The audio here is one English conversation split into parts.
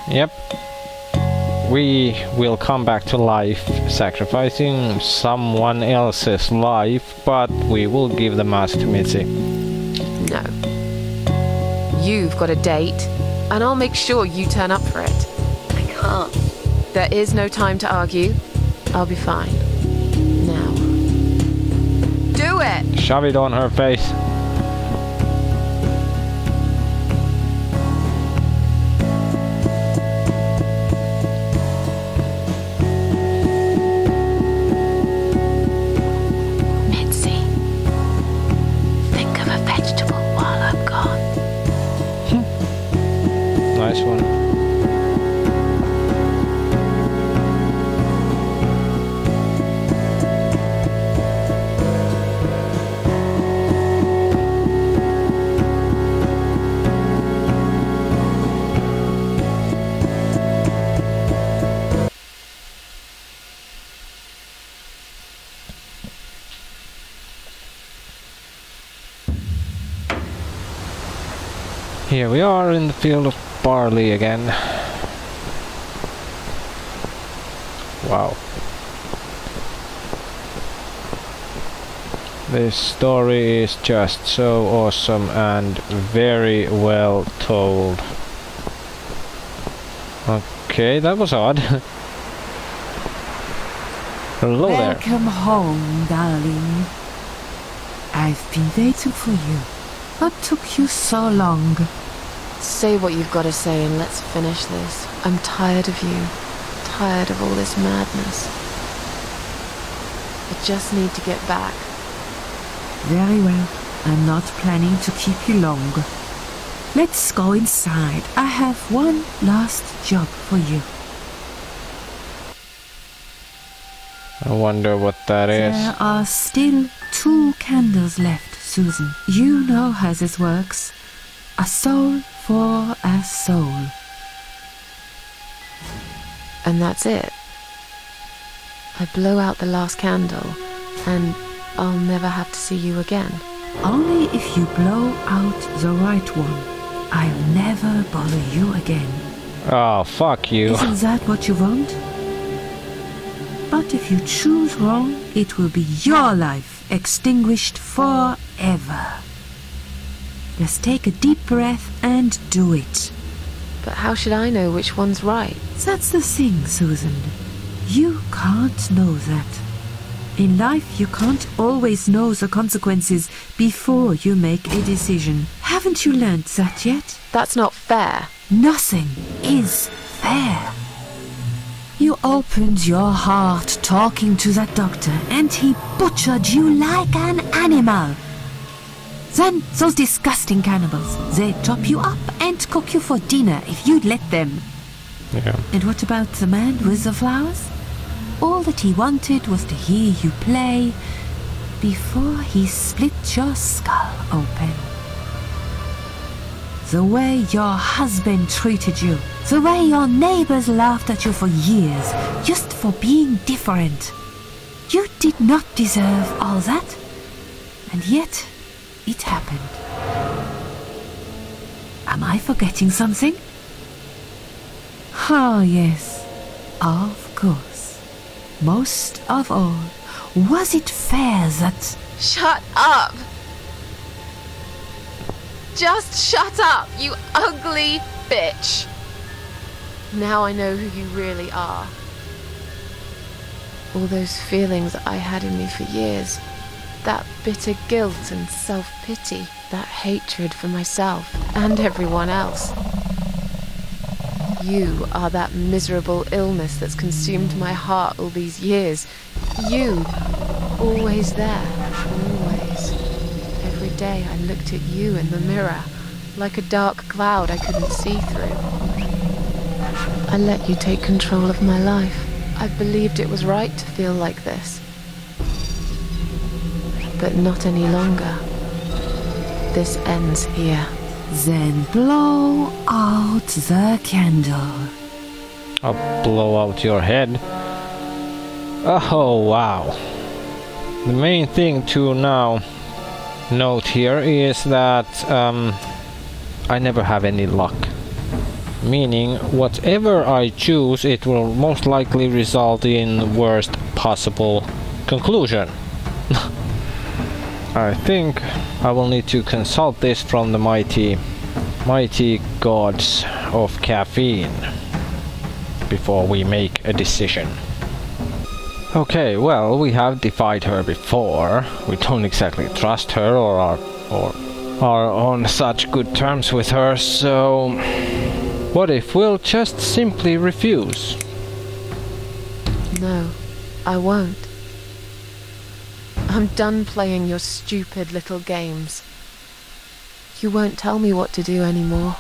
Yep. We will come back to life, sacrificing someone else's life, but we will give the mask to Mitzi. No. You've got a date, and I'll make sure you turn up for it. I can't. There is no time to argue. I'll be fine. Now. Do it! Shove it on her face. Nice one. Here we are in the field of barley again. Wow. This story is just so awesome and very well told. Okay, that was odd. Hello there. Welcome home, darling. I've been waiting for you. What took you so long? Say what you've got to say and let's finish this. I'm tired of you. Tired of all this madness. I just need to get back. Very well. I'm not planning to keep you long. Let's go inside. I have one last job for you. I wonder what that is. There are still 2 candles left, Susan. You know how this works. A soul for a soul. And that's it. I blow out the last candle, and I'll never have to see you again. Only if you blow out the right one. I'll never bother you again. Oh, fuck you. Isn't that what you want? But if you choose wrong, it will be your life extinguished forever. Just take a deep breath and do it. But how should I know which one's right? That's the thing, Susan. You can't know that. In life, you can't always know the consequences before you make a decision. Haven't you learned that yet? That's not fair. Nothing is fair. You opened your heart talking to that doctor, and he butchered you like an animal. Then those disgusting cannibals, they chop you up and cook you for dinner if you'd let them. Yeah. And what about the man with the flowers? All that he wanted was to hear you play before he split your skull open. The way your husband treated you, the way your neighbors laughed at you for years, just for being different. You did not deserve all that, and yet it happened. Am I forgetting something? Oh yes, of course. Most of all, was it fair that... Shut up! Just shut up, you ugly bitch! Now I know who you really are. All those feelings I had in me for years. That bitter guilt and self-pity. That hatred for myself and everyone else. You are that miserable illness that's consumed my heart all these years. You, always there, always. Every day I looked at you in the mirror, like a dark cloud I couldn't see through. I let you take control of my life. I believed it was right to feel like this. But not any longer. This ends here. Then blow out the candle. I'll blow out your head. Oh, wow. The main thing to now note here is that I never have any luck. Meaning, whatever I choose, it will most likely result in the worst possible conclusion. I think I will need to consult this from the mighty gods of caffeine before we make a decision. Okay, well, we have defied her before. We don't exactly trust her or are on such good terms with her, so what if we'll just simply refuse? No, I won't. I'm done playing your stupid little games. You won't tell me what to do anymore.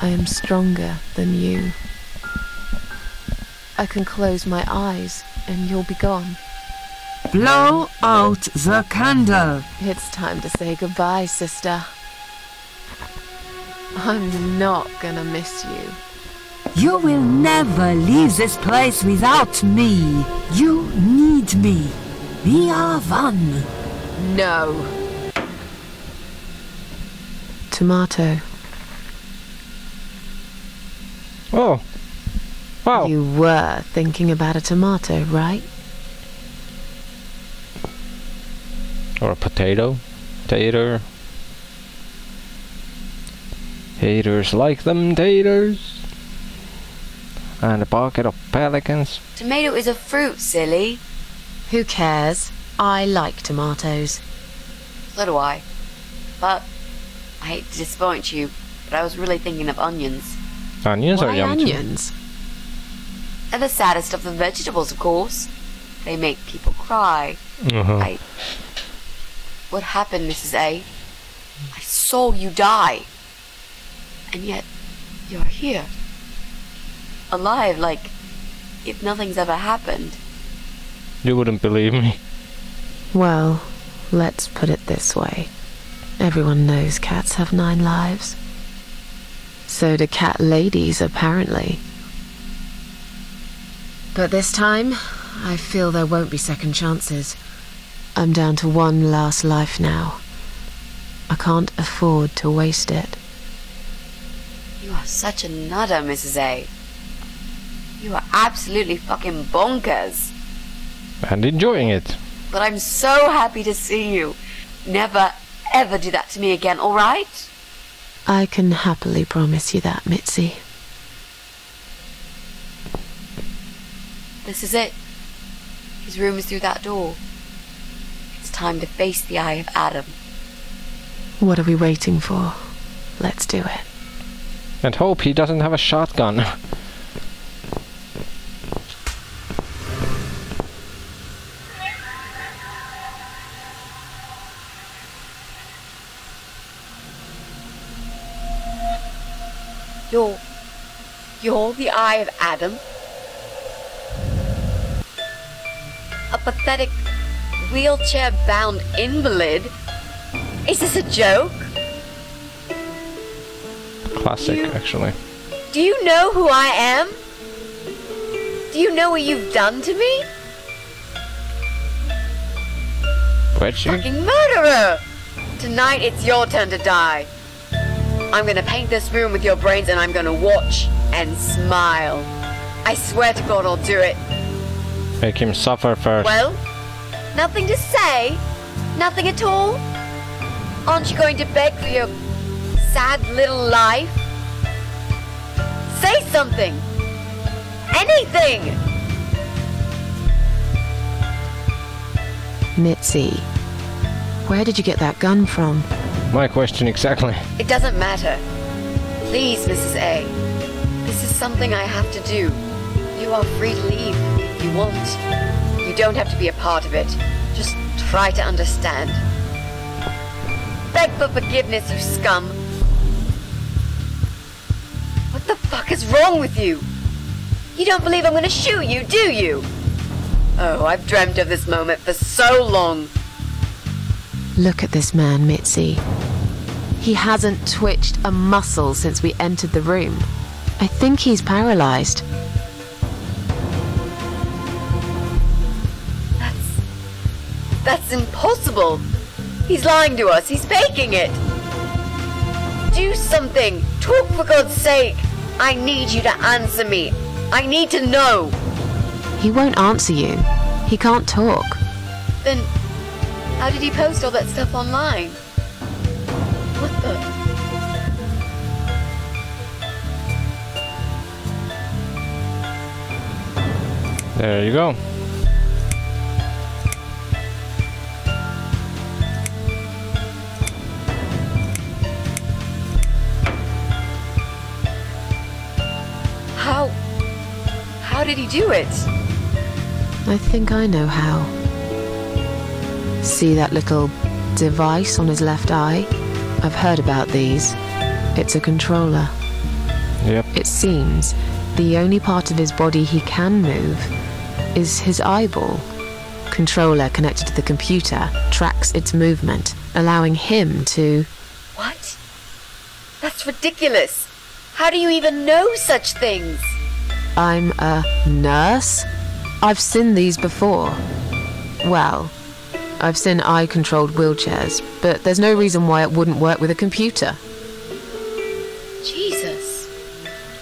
I am stronger than you. I can close my eyes and you'll be gone. Blow out the candle. It's time to say goodbye, sister. I'm not gonna miss you. You will never leave this place without me. You need me. We are one. No. Tomato. Oh. Wow. You were thinking about a tomato, right? Or a potato. Tater. Haters like them taters. And a bucket of pelicans. Tomato is a fruit, silly. Who cares? I like tomatoes. So do I. But I hate to disappoint you, but I was really thinking of onions. Onions are Why yummy too. onions? They're the saddest of the vegetables, of course. They make people cry. What happened, Mrs. A? I saw you die. And yet, you're here. Alive, like if nothing's ever happened. You wouldn't believe me. Well, let's put it this way. Everyone knows cats have 9 lives. So do cat ladies, apparently. But this time, I feel there won't be second chances. I'm down to 1 last life now. I can't afford to waste it. You are such a nutter, Mrs. A. You are absolutely fucking bonkers. And enjoying it. But I'm so happy to see you. Never, ever do that to me again, alright? I can happily promise you that, Mitzi. This is it. His room is through that door. It's time to face the Eye of Adam. What are we waiting for? Let's do it. And hope he doesn't have a shotgun. You're the Eye of Adam? A pathetic, wheelchair-bound invalid? Is this a joke? Classic, actually. Do you know who I am? Do you know what you've done to me? Wetchy? Fucking murderer! Tonight it's your turn to die. I'm gonna paint this room with your brains and I'm gonna watch and smile. I swear to God I'll do it. Make him suffer first. Well, nothing to say? Nothing at all? Aren't you going to beg for your sad little life? Say something! Anything! Mitzi, where did you get that gun from? My question exactly. It doesn't matter. Please, Mrs. A. This is something I have to do. You are free to leave if you want. You don't have to be a part of it. Just try to understand. Beg for forgiveness, you scum. What the fuck is wrong with you? You don't believe I'm gonna shoot you, do you? Oh, I've dreamt of this moment for so long. Look at this man, Mitzi. He hasn't twitched a muscle since we entered the room. I think he's paralyzed. That's impossible. He's lying to us. He's faking it. Do something. Talk, for God's sake! I need you to answer me. I need to know. He won't answer you. He can't talk. Then, how did he post all that stuff online? What the... There you go. How did he do it? I think I know how. See that little device on his left eye? I've heard about these. It's a controller. Yep. It seems the only part of his body he can move is his eyeball. Controller connected to the computer tracks its movement, allowing him to... What? That's ridiculous. How do you even know such things? I'm a nurse? I've seen these before. Well, I've seen eye-controlled wheelchairs, but there's no reason why it wouldn't work with a computer. Jesus.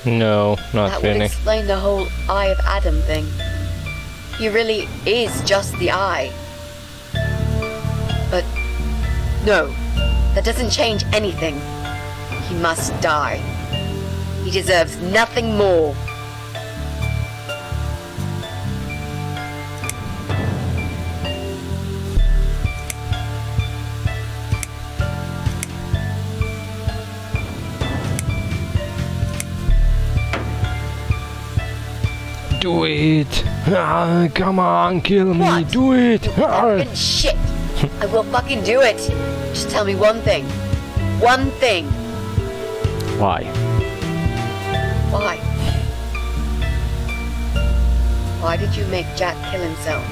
No, not That really. would explain the whole Eye of Adam thing. He really is just the eye. But no, that doesn't change anything. He must die. He deserves nothing more. Do it! Ah, come on, kill me! What? Do it! You Ah. fucking shit! I will fucking do it! Just tell me one thing. One thing. Why? Why? Why did you make Jack kill himself?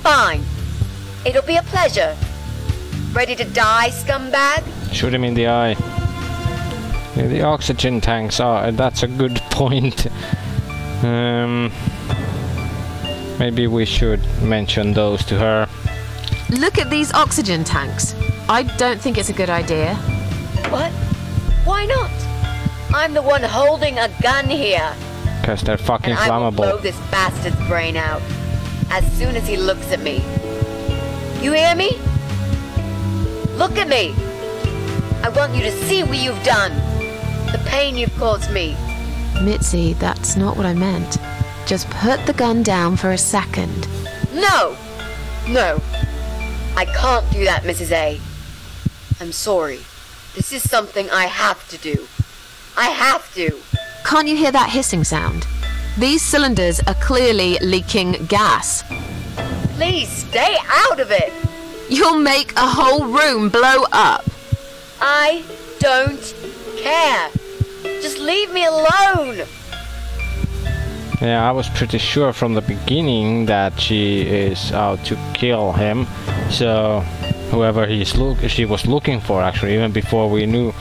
Fine. It'll be a pleasure. Ready to die, scumbag? Shoot him in the eye. Yeah, the oxygen tanks are... that's a good point. Maybe we should mention those to her. Look at these oxygen tanks. I don't think it's a good idea. What? Why not? I'm the one holding a gun here. Because they're fucking And I will blow flammable. this bastard's brain out as soon as he looks at me. You hear me? Look at me. I want you to see what you've done. The pain you've caused me. Mitzi, that's not what I meant. Just put the gun down for a second. No! No. I can't do that, Mrs. A. I'm sorry. This is something I have to do. I have to. Can't you hear that hissing sound? These cylinders are clearly leaking gas. Please stay out of it. You'll make a whole room blow up. I don't care. Just leave me alone. Yeah, I was pretty sure from the beginning that she is out to kill him. So whoever she was looking for, actually, even before we knew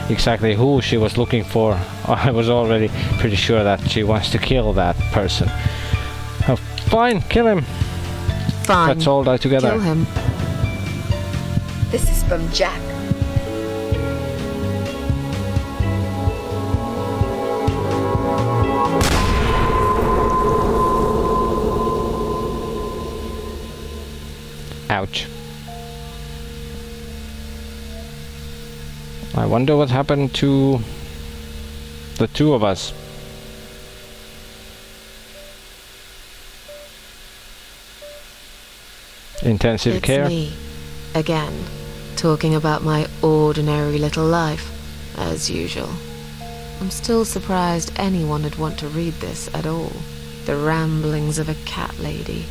exactly who she was looking for, I was already pretty sure that she wants to kill that person. Oh, fine, kill him. Fine. Let's all die together. Kill him. This is from Jack. Ouch. I wonder what happened to the two of us. Intensive It's care? me, again, talking about my ordinary little life, as usual. I'm still surprised anyone would want to read this at all. The ramblings of a cat lady.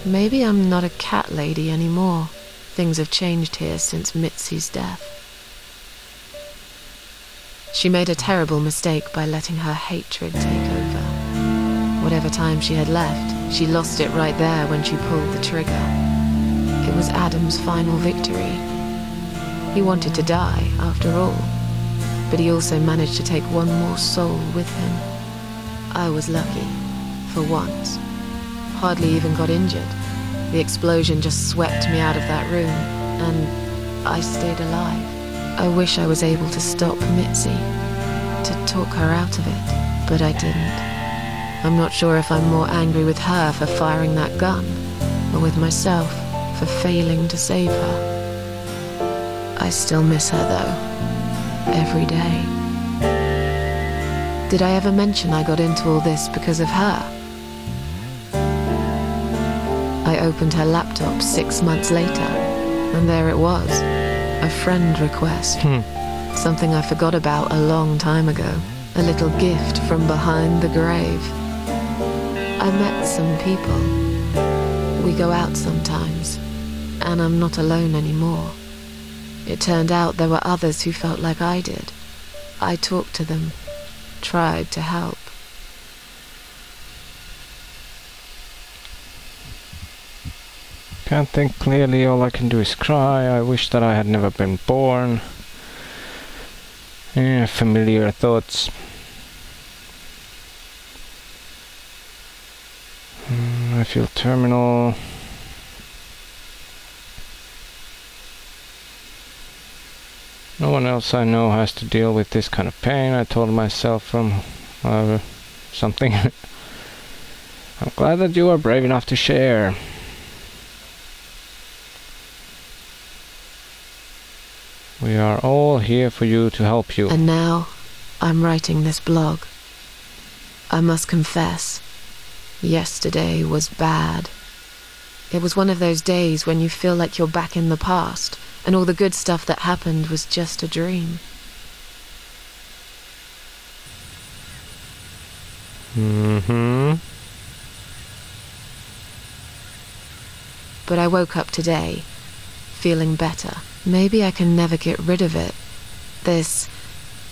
Maybe I'm not a cat lady anymore. Things have changed here since Mitzi's death. She made a terrible mistake by letting her hatred take over. Whatever time she had left, she lost it right there when she pulled the trigger. It was Adam's final victory. He wanted to die, after all, but he also managed to take one more soul with him. I was lucky, for once. Hardly even got injured. The explosion just swept me out of that room, and I stayed alive. I wish I was able to stop Mitzi, to talk her out of it, but I didn't. I'm not sure if I'm more angry with her for firing that gun, or with myself for failing to save her. I still miss her, though. Every day. Did I ever mention I got into all this because of her? I opened her laptop 6 months later, and there it was. A friend request. Something I forgot about a long time ago. A little gift from behind the grave. I met some people. We go out sometimes, and I'm not alone anymore. It turned out there were others who felt like I did. I talked to them, tried to help. Can't think clearly, all I can do is cry. I wish that I had never been born. Yeah, familiar thoughts. I feel terminal. No one else I know has to deal with this kind of pain, I told myself from something. I'm glad that you are brave enough to share. We are all here for you, to help you. And now, I'm writing this blog. I must confess, yesterday was bad. It was one of those days when you feel like you're back in the past, and all the good stuff that happened was just a dream. But I woke up today, feeling better. Maybe I can never get rid of it. This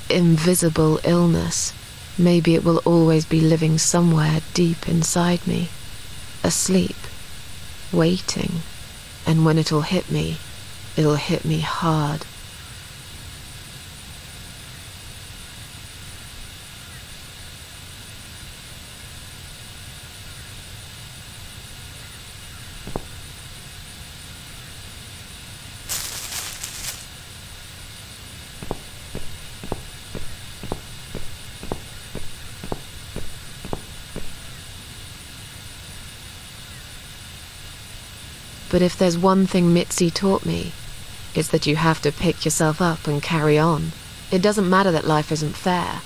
invisible illness. Maybe it will always be living somewhere deep inside me. Asleep. Waiting. And when it'll hit me hard. But if there's one thing Mitzi taught me, it's that you have to pick yourself up and carry on. It doesn't matter that life isn't fair.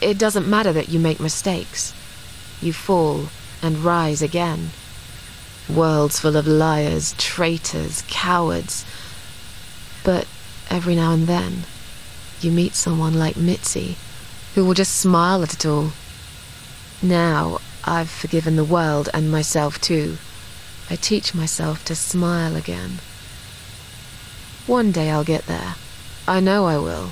It doesn't matter that you make mistakes. You fall and rise again. Worlds full of liars, traitors, cowards. But every now and then, you meet someone like Mitzi, who will just smile at it all. Now, I've forgiven the world and myself too. I teach myself to smile again. One day I'll get there. I know I will.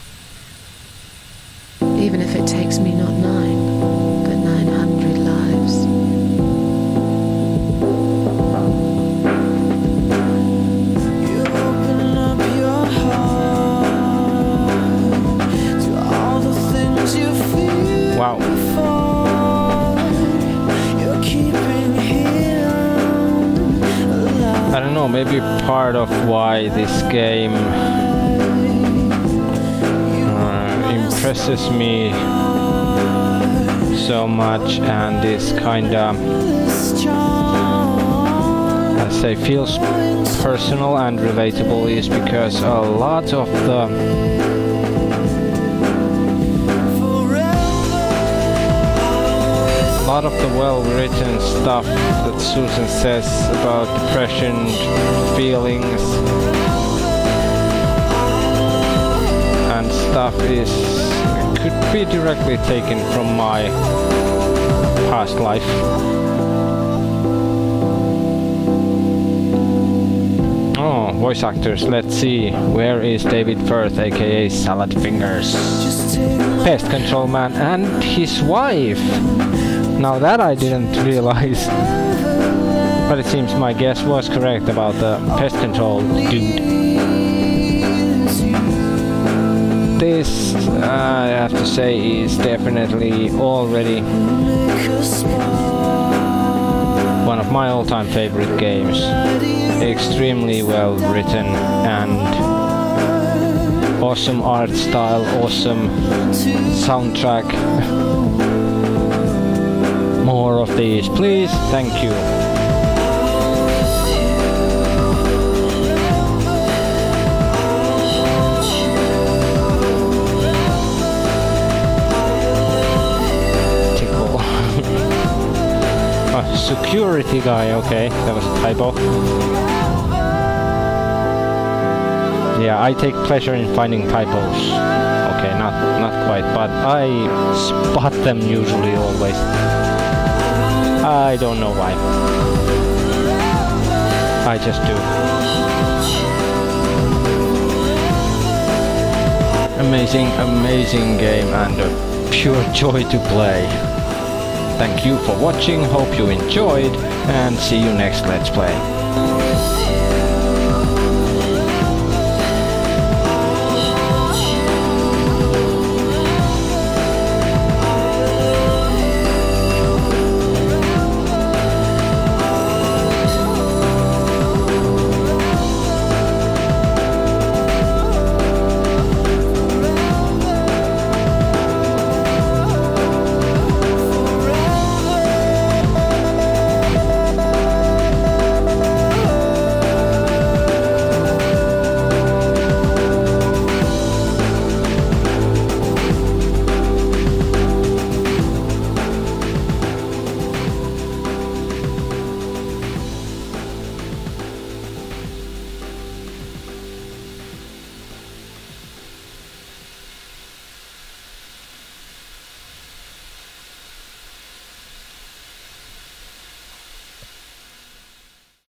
Even if it takes me not 9, but 900 lives. You open up your heart to all the things you feel. Wow. You're keeping him. I don't know, maybe part of why this game impresses me so much and is kinda, I say, feels personal and relatable is because a lot of the well-written stuff that Susan says about depression, feelings, and stuff could be directly taken from my past life. Oh, voice actors, let's see. Where is David Firth, aka Salad Fingers? Pest Control Man and his wife. Now that I didn't realize. But it seems my guess was correct about the pest control dude. This, I have to say, is definitely already one of my all-time favorite games. Extremely well written and awesome art style, awesome soundtrack. More of these, please. Thank you. Security guy, okay, that was a typo. Yeah, I take pleasure in finding typos. Okay, not quite, but I spot them usually always. I don't know why. I just do. Amazing game and a pure joy to play. Thank you for watching, hope you enjoyed, and see you next Let's Play.